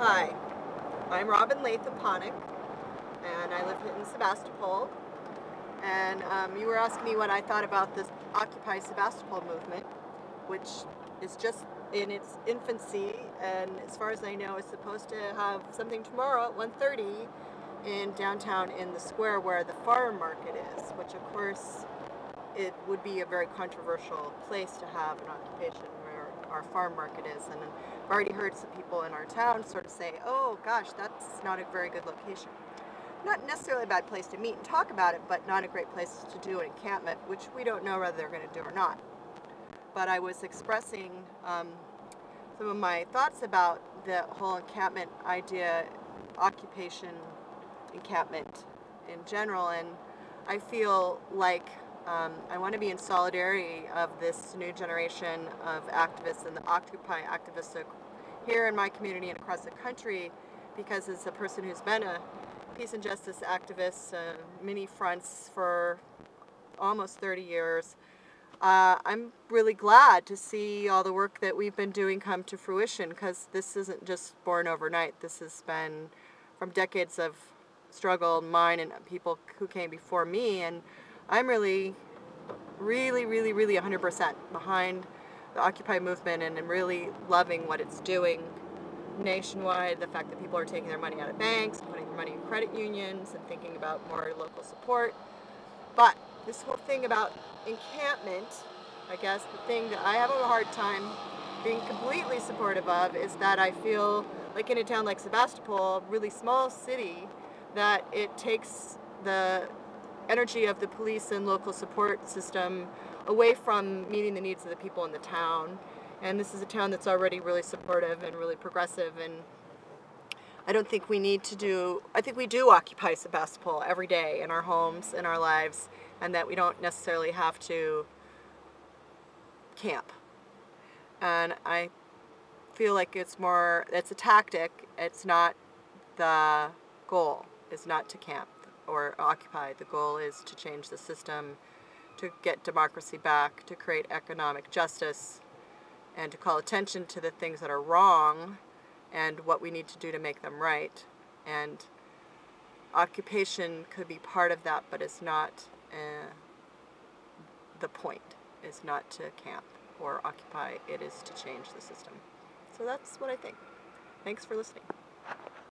Hi, I'm Latham-Ponneck, and I live in Sebastopol. And you were asking me what I thought about this Occupy Sebastopol movement, which is just in its infancy, and as far as I know, is supposed to have something tomorrow at 1:30 in downtown in the square where the farm market is, which of course it would be a very controversial place to have an occupation where our farm market is. And I've already heard some people in our town sort of say, oh gosh, that's not a very good location. Not necessarily a bad place to meet and talk about it, but not a great place to do an encampment, which we don't know whether they're going to do or not. But I was expressing some of my thoughts about the whole encampment idea, occupation encampment in general, and I feel like I want to be in solidarity of this new generation of activists and the Occupy activists here in my community and across the country, because as a person who's been a peace and justice activist, many fronts for almost 30 years, I'm really glad to see all the work that we've been doing come to fruition, because this isn't just born overnight. This has been from decades of struggle, mine and people who came before me, and I'm really 100% behind the Occupy movement, and I'm really loving what it's doing nationwide. The fact that people are taking their money out of banks, putting their money in credit unions, and thinking about more local support. But this whole thing about encampment, I guess the thing that I have a hard time being completely supportive of is that I feel like in a town like Sebastopol, a really small city, that it takes the energy of the police and local support system away from meeting the needs of the people in the town. And this is a town that's already really supportive and really progressive, and I don't think we need to do, I think we do occupy Sebastopol every day in our homes, in our lives, and that we don't necessarily have to camp. And I feel like it's a tactic, it's not the goal, is not to camp or occupy. The goal is to change the system, to get democracy back, to create economic justice, and to call attention to the things that are wrong and what we need to do to make them right. And occupation could be part of that, but it's not the point. It's not to camp or occupy, it is to change the system. So that's what I think. Thanks for listening.